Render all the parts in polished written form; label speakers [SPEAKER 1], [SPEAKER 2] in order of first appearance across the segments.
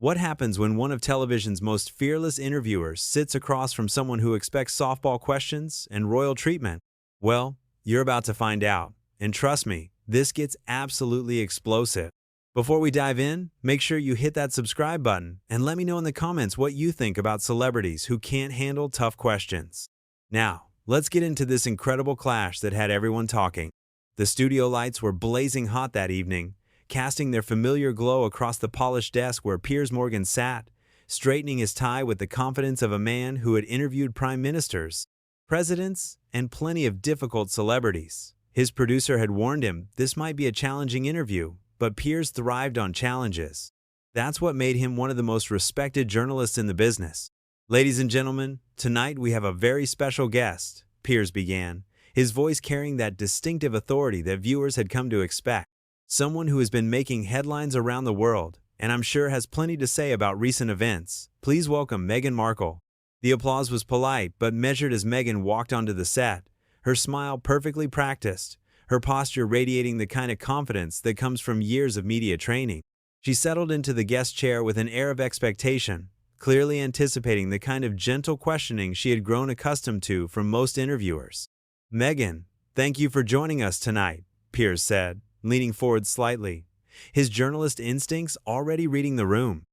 [SPEAKER 1] What happens when one of television's most fearless interviewers sits across from someone who expects softball questions and royal treatment? Well, you're about to find out. And trust me, this gets absolutely explosive. Before we dive in, make sure you hit that subscribe button and let me know in the comments what you think about celebrities who can't handle tough questions. Now, let's get into this incredible clash that had everyone talking. The studio lights were blazing hot that evening, casting their familiar glow across the polished desk where Piers Morgan sat, straightening his tie with the confidence of a man who had interviewed prime ministers, presidents, and plenty of difficult celebrities. His producer had warned him this might be a challenging interview, but Piers thrived on challenges. That's what made him one of the most respected journalists in the business. Ladies and gentlemen, tonight we have a very special guest, Piers began, his voice carrying that distinctive authority that viewers had come to expect. Someone who has been making headlines around the world, and I'm sure has plenty to say about recent events. Please welcome Meghan Markle. The applause was polite but measured as Meghan walked onto the set, her smile perfectly practiced, her posture radiating the kind of confidence that comes from years of media training. She settled into the guest chair with an air of expectation, clearly anticipating the kind of gentle questioning she had grown accustomed to from most interviewers. "Meghan, thank you for joining us tonight," Piers said, leaning forward slightly, his journalist instincts already reading the room.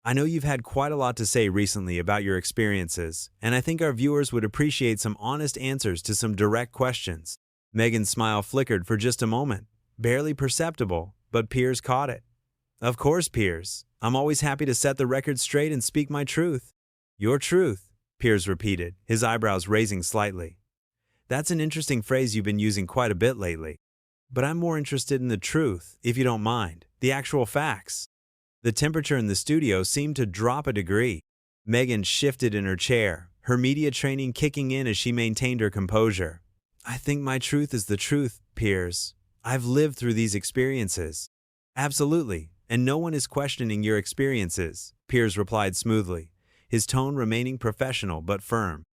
[SPEAKER 1] "I know you've had quite a lot to say recently about your experiences, and I think our viewers would appreciate some honest answers to some direct questions." Meghan's smile flickered for just a moment, barely perceptible, but Piers caught it. "Of course, Piers. I'm always happy to set the record straight and speak my truth." "Your truth," Piers repeated, his eyebrows raising slightly. "That's an interesting phrase you've been using quite a bit lately. But I'm more interested in the truth, if you don't mind, the actual facts." The temperature in the studio seemed to drop a degree. Meghan shifted in her chair, her media training kicking in as she maintained her composure. "I think my truth is the truth, Piers. I've lived through these experiences." "Absolutely, and no one is questioning your experiences," Piers replied smoothly, his tone remaining professional but firm.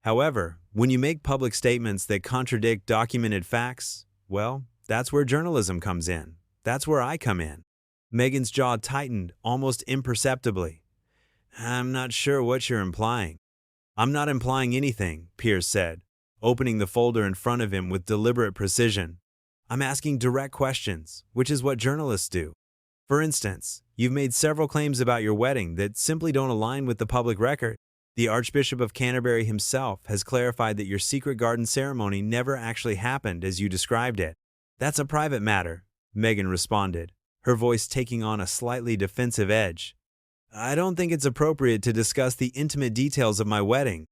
[SPEAKER 1] "However, when you make public statements that contradict documented facts, well, that's where journalism comes in. That's where I come in." Meghan's jaw tightened almost imperceptibly. "I'm not sure what you're implying." "I'm not implying anything," Piers said, opening the folder in front of him with deliberate precision. "I'm asking direct questions, which is what journalists do. For instance, you've made several claims about your wedding that simply don't align with the public record. The Archbishop of Canterbury himself has clarified that your secret garden ceremony never actually happened as you described it." "That's a private matter," Meghan responded, her voice taking on a slightly defensive edge. "I don't think it's appropriate to discuss the intimate details of my wedding."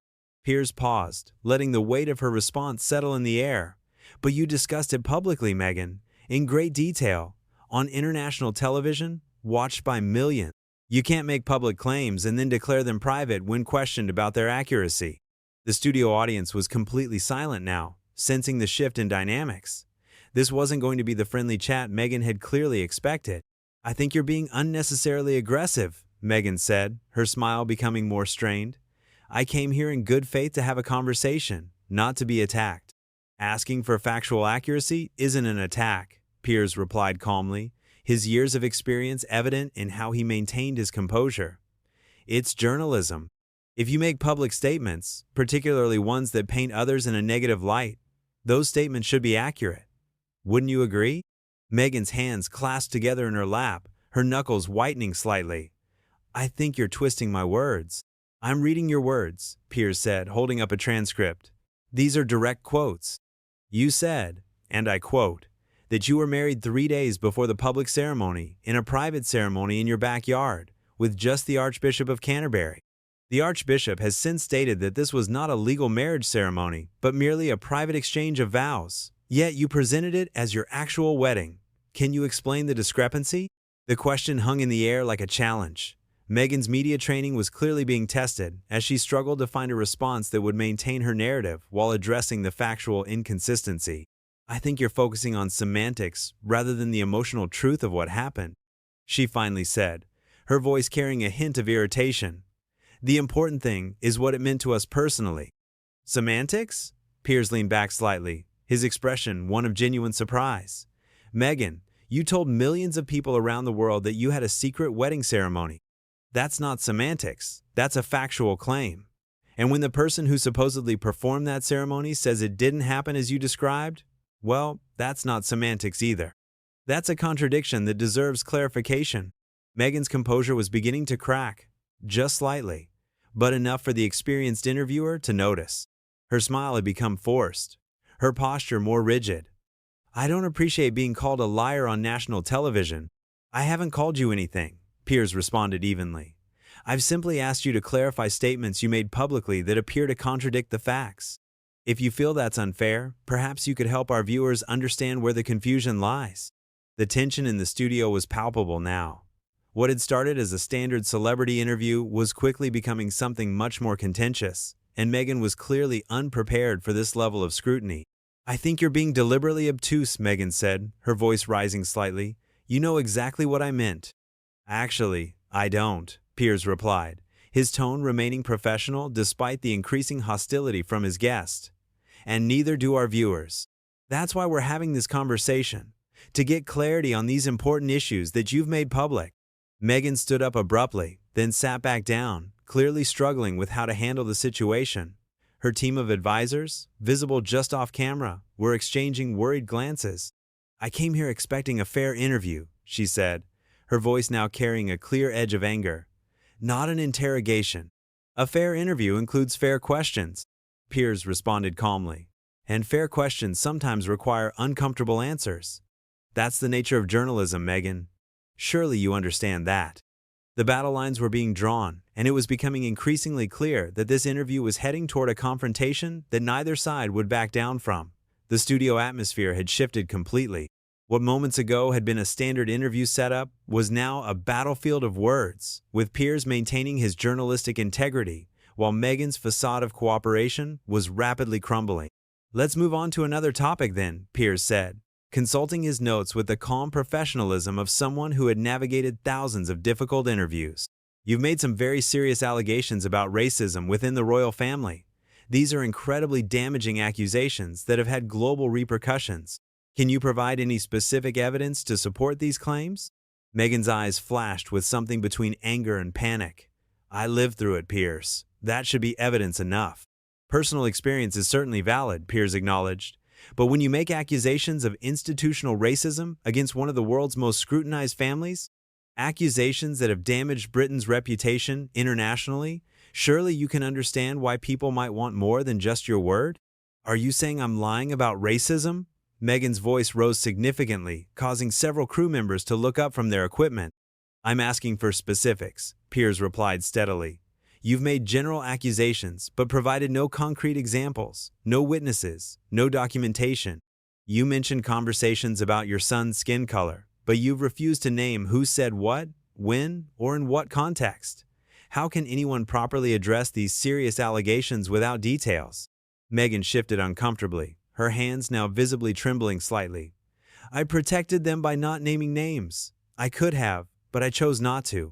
[SPEAKER 1] Piers paused, letting the weight of her response settle in the air. "But you discussed it publicly, Meghan, in great detail, on international television, watched by millions. You can't make public claims and then declare them private when questioned about their accuracy." The studio audience was completely silent now, sensing the shift in dynamics. This wasn't going to be the friendly chat Meghan had clearly expected. "I think you're being unnecessarily aggressive," Meghan said, her smile becoming more strained. "I came here in good faith to have a conversation, not to be attacked." "Asking for factual accuracy isn't an attack," Piers replied calmly, his years of experience evident in how he maintained his composure. "It's journalism. If you make public statements, particularly ones that paint others in a negative light, those statements should be accurate. Wouldn't you agree?" Meghan's hands clasped together in her lap, her knuckles whitening slightly. "I think you're twisting my words." "I'm reading your words," Piers said, holding up a transcript. "These are direct quotes. You said, and I quote, that you were married 3 days before the public ceremony, in a private ceremony in your backyard, with just the Archbishop of Canterbury. The Archbishop has since stated that this was not a legal marriage ceremony, but merely a private exchange of vows. Yet you presented it as your actual wedding. Can you explain the discrepancy?" The question hung in the air like a challenge. Meghan's media training was clearly being tested as she struggled to find a response that would maintain her narrative while addressing the factual inconsistency. "I think you're focusing on semantics rather than the emotional truth of what happened," she finally said, her voice carrying a hint of irritation. "The important thing is what it meant to us personally." "Semantics?" Piers leaned back slightly, his expression one of genuine surprise. "Meghan, you told millions of people around the world that you had a secret wedding ceremony. That's not semantics, that's a factual claim. And when the person who supposedly performed that ceremony says it didn't happen as you described, well, that's not semantics either. That's a contradiction that deserves clarification. Meghan's composure was beginning to crack, just slightly, but enough for the experienced interviewer to notice. Her smile had become forced, her posture more rigid. I don't appreciate being called a liar on national television. I haven't called you anything, Piers responded evenly. I've simply asked you to clarify statements you made publicly that appear to contradict the facts. If you feel that's unfair, perhaps you could help our viewers understand where the confusion lies. The tension in the studio was palpable now. What had started as a standard celebrity interview was quickly becoming something much more contentious, and Meghan was clearly unprepared for this level of scrutiny. I think you're being deliberately obtuse, Meghan said, her voice rising slightly. You know exactly what I meant. Actually, I don't, Piers replied, his tone remaining professional despite the increasing hostility from his guest. And neither do our viewers. That's why we're having this conversation, to get clarity on these important issues that you've made public. Meghan stood up abruptly, then sat back down, clearly struggling with how to handle the situation. Her team of advisors, visible just off camera, were exchanging worried glances. I came here expecting a fair interview, she said, her voice now carrying a clear edge of anger. Not an interrogation. A fair interview includes fair questions, Piers responded calmly. And fair questions sometimes require uncomfortable answers. That's the nature of journalism, Meghan. Surely you understand that. The battle lines were being drawn, and it was becoming increasingly clear that this interview was heading toward a confrontation that neither side would back down from. The studio atmosphere had shifted completely. What moments ago had been a standard interview setup was now a battlefield of words, with Piers maintaining his journalistic integrity, while Meghan's facade of cooperation was rapidly crumbling. Let's move on to another topic then, Piers said, consulting his notes with the calm professionalism of someone who had navigated thousands of difficult interviews. You've made some very serious allegations about racism within the royal family. These are incredibly damaging accusations that have had global repercussions. Can you provide any specific evidence to support these claims? Meghan's eyes flashed with something between anger and panic. I lived through it, Piers. That should be evidence enough. Personal experience is certainly valid, Piers acknowledged. But when you make accusations of institutional racism against one of the world's most scrutinized families, accusations that have damaged Britain's reputation internationally, surely you can understand why people might want more than just your word? Are you saying I'm lying about racism? Meghan's voice rose significantly, causing several crew members to look up from their equipment. I'm asking for specifics, Piers replied steadily. You've made general accusations, but provided no concrete examples, no witnesses, no documentation. You mentioned conversations about your son's skin color, but you've refused to name who said what, when, or in what context. How can anyone properly address these serious allegations without details? Meghan shifted uncomfortably, her hands now visibly trembling slightly. I protected them by not naming names. I could have, but I chose not to.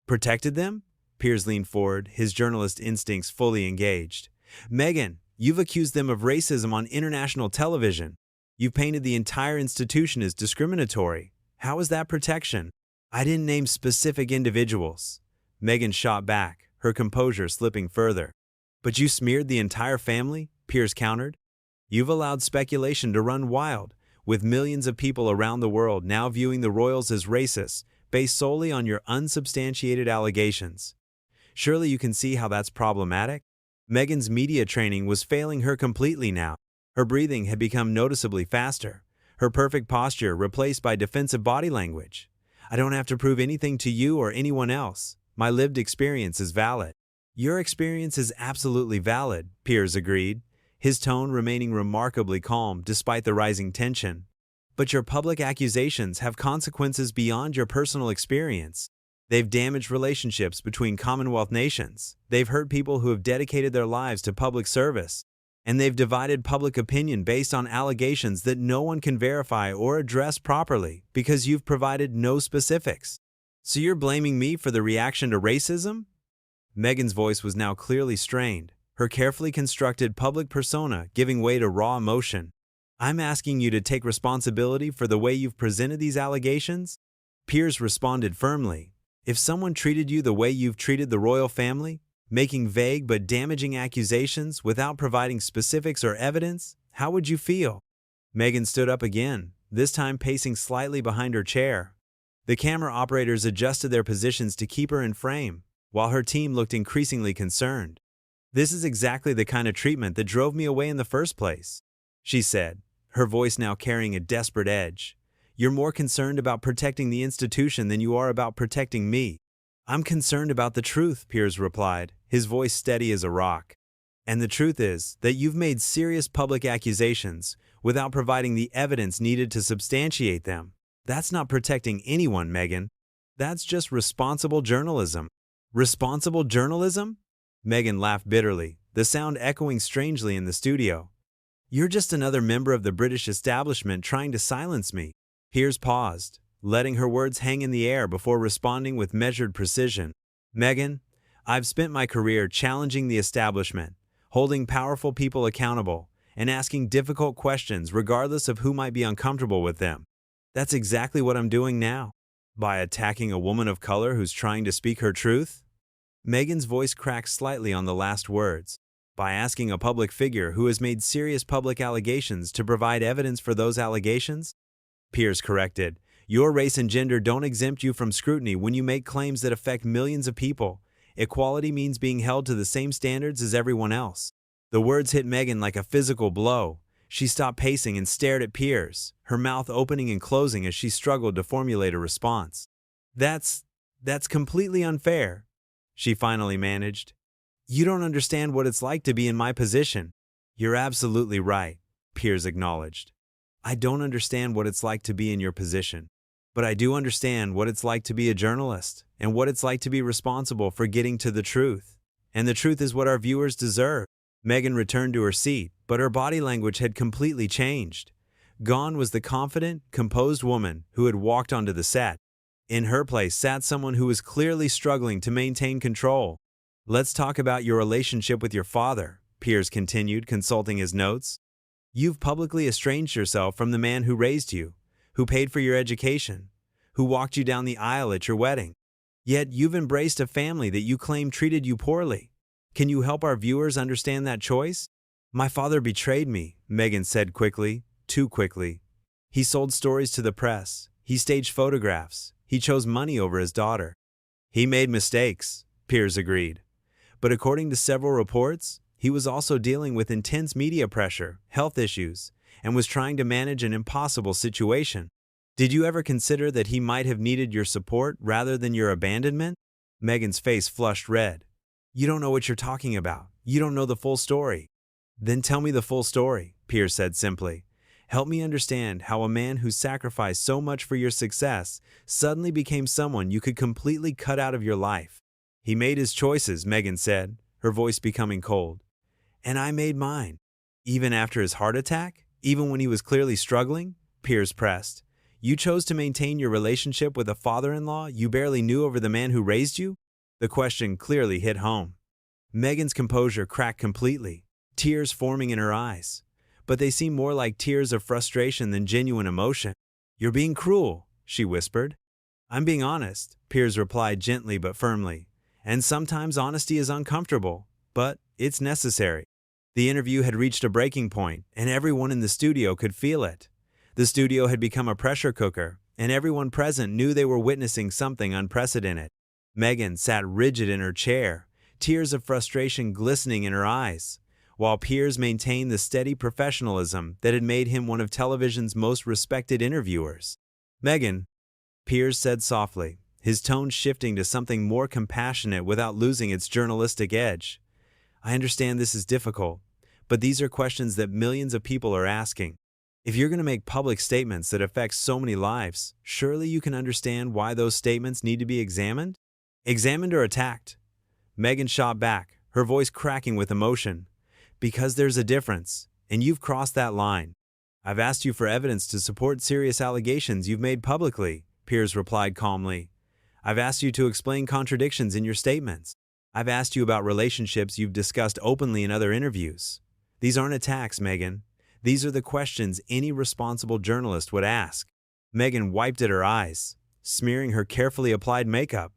[SPEAKER 1] Protected them? Piers leaned forward, his journalist instincts fully engaged. Meghan, you've accused them of racism on international television. You've painted the entire institution as discriminatory. How is that protection? I didn't name specific individuals. Meghan shot back, her composure slipping further. But you smeared the entire family? Piers countered. You've allowed speculation to run wild, with millions of people around the world now viewing the royals as racist, based solely on your unsubstantiated allegations. Surely you can see how that's problematic? Meghan's media training was failing her completely now. Her breathing had become noticeably faster, her perfect posture replaced by defensive body language. I don't have to prove anything to you or anyone else. My lived experience is valid. Your experience is absolutely valid, Piers agreed, his tone remaining remarkably calm despite the rising tension. But your public accusations have consequences beyond your personal experience. They've damaged relationships between Commonwealth nations. They've hurt people who have dedicated their lives to public service. And they've divided public opinion based on allegations that no one can verify or address properly because you've provided no specifics. So you're blaming me for the reaction to racism? Meghan's voice was now clearly strained, her carefully constructed public persona giving way to raw emotion. I'm asking you to take responsibility for the way you've presented these allegations? Piers responded firmly. If someone treated you the way you've treated the royal family, making vague but damaging accusations without providing specifics or evidence, how would you feel? Meghan stood up again, this time pacing slightly behind her chair. The camera operators adjusted their positions to keep her in frame, while her team looked increasingly concerned. "This is exactly the kind of treatment that drove me away in the first place," she said, her voice now carrying a desperate edge. "You're more concerned about protecting the institution than you are about protecting me." "I'm concerned about the truth," Piers replied, his voice steady as a rock. "And the truth is that you've made serious public accusations without providing the evidence needed to substantiate them. That's not protecting anyone, Meghan. That's just responsible journalism." "Responsible journalism?" Meghan laughed bitterly, the sound echoing strangely in the studio. "You're just another member of the British establishment trying to silence me." Piers paused, letting her words hang in the air before responding with measured precision. "Meghan, I've spent my career challenging the establishment, holding powerful people accountable, and asking difficult questions regardless of who might be uncomfortable with them. That's exactly what I'm doing now. By attacking a woman of color who's trying to speak her truth?" Meghan's voice cracked slightly on the last words. "By asking a public figure who has made serious public allegations to provide evidence for those allegations?" Piers corrected. "Your race and gender don't exempt you from scrutiny when you make claims that affect millions of people. Equality means being held to the same standards as everyone else." The words hit Meghan like a physical blow. She stopped pacing and stared at Piers, her mouth opening and closing as she struggled to formulate a response. That's completely unfair," she finally managed. "You don't understand what it's like to be in my position." "You're absolutely right," Piers acknowledged. "I don't understand what it's like to be in your position. But I do understand what it's like to be a journalist, and what it's like to be responsible for getting to the truth. And the truth is what our viewers deserve." Meghan returned to her seat, but her body language had completely changed. Gone was the confident, composed woman who had walked onto the set. In her place sat someone who was clearly struggling to maintain control. "Let's talk about your relationship with your father," Piers continued, consulting his notes. "You've publicly estranged yourself from the man who raised you, who paid for your education, who walked you down the aisle at your wedding. Yet you've embraced a family that you claim treated you poorly. Can you help our viewers understand that choice?" "My father betrayed me," Meghan said quickly, too quickly. "He sold stories to the press. He staged photographs. He chose money over his daughter." "He made mistakes," Piers agreed. "But according to several reports, he was also dealing with intense media pressure, health issues, and was trying to manage an impossible situation. Did you ever consider that he might have needed your support rather than your abandonment?" Meghan's face flushed red. "You don't know what you're talking about. You don't know the full story." "Then tell me the full story," Piers said simply. "Help me understand how a man who sacrificed so much for your success suddenly became someone you could completely cut out of your life." "He made his choices," Meghan said, her voice becoming cold. "And I made mine." "Even after his heart attack? Even when he was clearly struggling?" Piers pressed. "You chose to maintain your relationship with a father-in-law you barely knew over the man who raised you?" The question clearly hit home. Meghan's composure cracked completely, tears forming in her eyes. But they seemed more like tears of frustration than genuine emotion. "You're being cruel," she whispered. "I'm being honest," Piers replied gently but firmly. "And sometimes honesty is uncomfortable, but it's necessary." The interview had reached a breaking point, and everyone in the studio could feel it. The studio had become a pressure cooker, and everyone present knew they were witnessing something unprecedented. Meghan sat rigid in her chair, tears of frustration glistening in her eyes, while Piers maintained the steady professionalism that had made him one of television's most respected interviewers. "Meghan," Piers said softly, his tone shifting to something more compassionate without losing its journalistic edge. "I understand this is difficult, but these are questions that millions of people are asking. If you're going to make public statements that affect so many lives, surely you can understand why those statements need to be examined?" "Examined or attacked?" Meghan shot back, her voice cracking with emotion. "Because there's a difference, and you've crossed that line." "I've asked you for evidence to support serious allegations you've made publicly," Piers replied calmly. "I've asked you to explain contradictions in your statements. I've asked you about relationships you've discussed openly in other interviews. These aren't attacks, Meghan. These are the questions any responsible journalist would ask." Meghan wiped at her eyes, smearing her carefully applied makeup.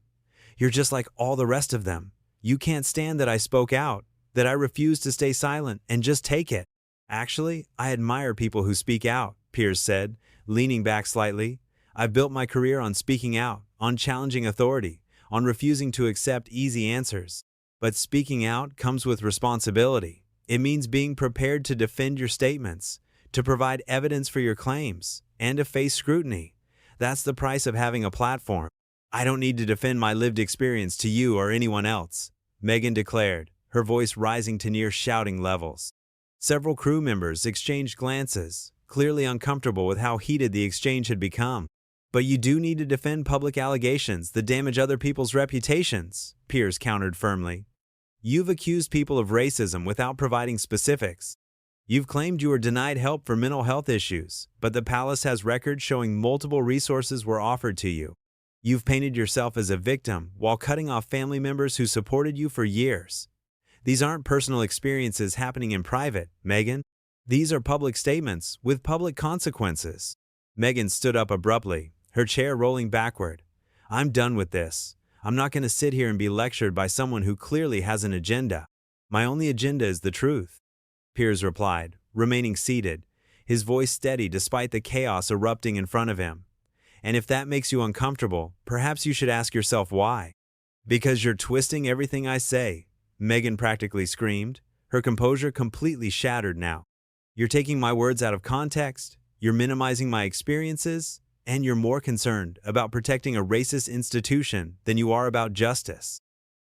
[SPEAKER 1] You're just like all the rest of them. You can't stand that I spoke out, that I refused to stay silent and just take it. Actually, I admire people who speak out, Piers said, leaning back slightly. I've built my career on speaking out, on challenging authority, on refusing to accept easy answers. But speaking out comes with responsibility. It means being prepared to defend your statements, to provide evidence for your claims, and to face scrutiny. That's the price of having a platform. I don't need to defend my lived experience to you or anyone else, Meghan declared, her voice rising to near shouting levels. Several crew members exchanged glances, clearly uncomfortable with how heated the exchange had become. But you do need to defend public allegations that damage other people's reputations, Piers countered firmly. You've accused people of racism without providing specifics. You've claimed you were denied help for mental health issues, but the palace has records showing multiple resources were offered to you. You've painted yourself as a victim while cutting off family members who supported you for years. These aren't personal experiences happening in private, Meghan. These are public statements with public consequences. Meghan stood up abruptly, her chair rolling backward. I'm done with this. I'm not going to sit here and be lectured by someone who clearly has an agenda. My only agenda is the truth, Piers replied, remaining seated, his voice steady despite the chaos erupting in front of him. And if that makes you uncomfortable, perhaps you should ask yourself why. Because you're twisting everything I say, Meghan practically screamed, her composure completely shattered now. You're taking my words out of context, you're minimizing my experiences, and you're more concerned about protecting a racist institution than you are about justice.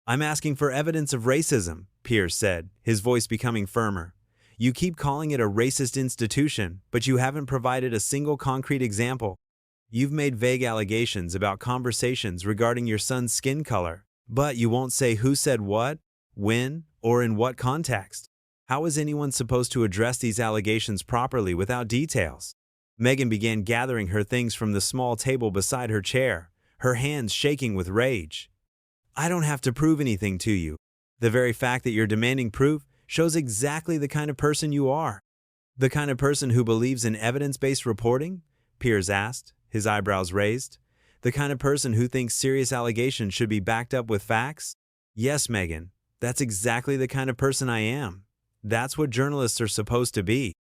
[SPEAKER 1] I'm asking for evidence of racism, Piers said, his voice becoming firmer. You keep calling it a racist institution, but you haven't provided a single concrete example. You've made vague allegations about conversations regarding your son's skin color, but you won't say who said what, when, or in what context. How is anyone supposed to address these allegations properly without details? Meghan began gathering her things from the small table beside her chair, her hands shaking with rage. I don't have to prove anything to you. The very fact that you're demanding proof shows exactly the kind of person you are. The kind of person who believes in evidence-based reporting? Piers asked, his eyebrows raised. The kind of person who thinks serious allegations should be backed up with facts? Yes, Meghan, that's exactly the kind of person I am. That's what journalists are supposed to be.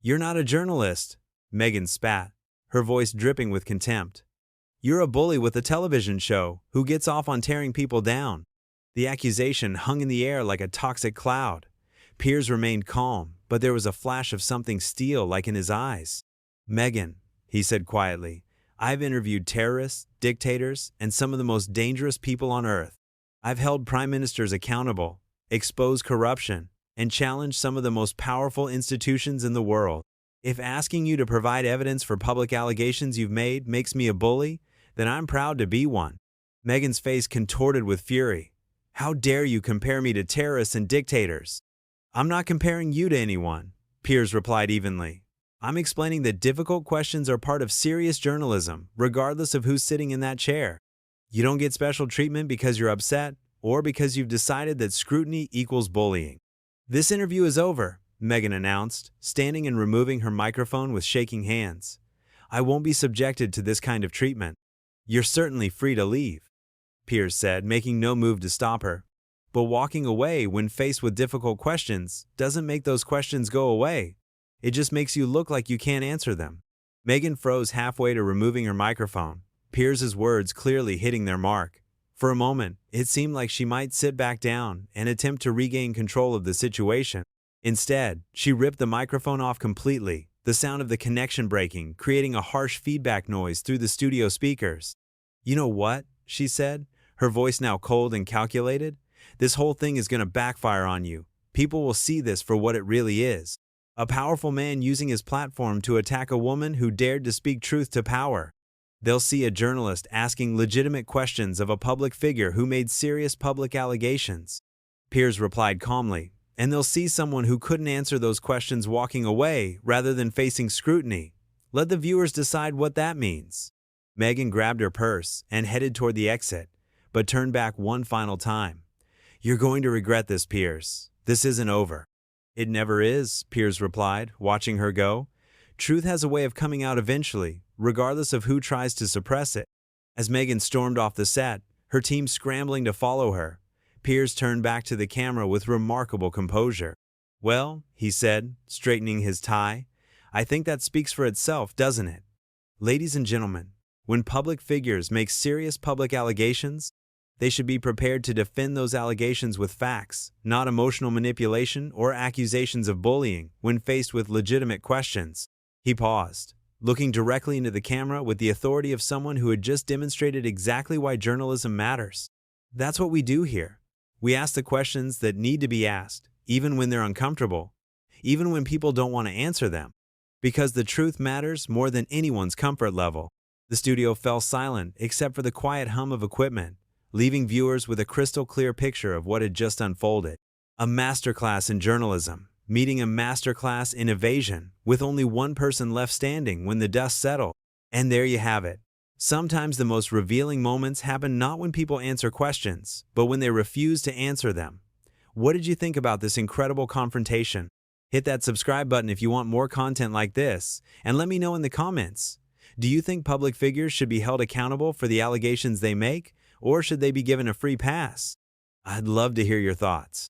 [SPEAKER 1] You're not a journalist, Meghan spat, her voice dripping with contempt. You're a bully with a television show who gets off on tearing people down. The accusation hung in the air like a toxic cloud. Piers remained calm, but there was a flash of something steel-like in his eyes. Meghan, he said quietly, I've interviewed terrorists, dictators, and some of the most dangerous people on earth. I've held prime ministers accountable, exposed corruption, and challenged some of the most powerful institutions in the world. If asking you to provide evidence for public allegations you've made makes me a bully, then I'm proud to be one. Meghan's face contorted with fury. How dare you compare me to terrorists and dictators? I'm not comparing you to anyone, Piers replied evenly. I'm explaining that difficult questions are part of serious journalism, regardless of who's sitting in that chair. You don't get special treatment because you're upset, or because you've decided that scrutiny equals bullying. This interview is over, Meghan announced, standing and removing her microphone with shaking hands. I won't be subjected to this kind of treatment. You're certainly free to leave, Piers said, making no move to stop her. But walking away when faced with difficult questions doesn't make those questions go away. It just makes you look like you can't answer them. Meghan froze halfway to removing her microphone, Piers's words clearly hitting their mark. For a moment, it seemed like she might sit back down and attempt to regain control of the situation. Instead, she ripped the microphone off completely, the sound of the connection breaking, creating a harsh feedback noise through the studio speakers. You know what? She said, her voice now cold and calculated. This whole thing is going to backfire on you. People will see this for what it really is. A powerful man using his platform to attack a woman who dared to speak truth to power. They'll see a journalist asking legitimate questions of a public figure who made serious public allegations. Piers replied calmly, and they'll see someone who couldn't answer those questions walking away rather than facing scrutiny. Let the viewers decide what that means. Meghan grabbed her purse and headed toward the exit, but turned back one final time. You're going to regret this, Piers. This isn't over. It never is, Piers replied, watching her go. Truth has a way of coming out eventually, regardless of who tries to suppress it. As Meghan stormed off the set, her team scrambling to follow her. Piers turned back to the camera with remarkable composure. "Well," he said, straightening his tie, "I think that speaks for itself, doesn't it? Ladies and gentlemen, when public figures make serious public allegations, they should be prepared to defend those allegations with facts, not emotional manipulation or accusations of bullying when faced with legitimate questions." He paused, looking directly into the camera with the authority of someone who had just demonstrated exactly why journalism matters. That's what we do here. We ask the questions that need to be asked, even when they're uncomfortable, even when people don't want to answer them, because the truth matters more than anyone's comfort level. The studio fell silent except for the quiet hum of equipment, leaving viewers with a crystal-clear picture of what had just unfolded. A masterclass in journalism, meeting a masterclass in evasion, with only one person left standing when the dust settled. And there you have it. Sometimes the most revealing moments happen not when people answer questions, but when they refuse to answer them. What did you think about this incredible confrontation? Hit that subscribe button if you want more content like this, and let me know in the comments. Do you think public figures should be held accountable for the allegations they make, or should they be given a free pass? I'd love to hear your thoughts.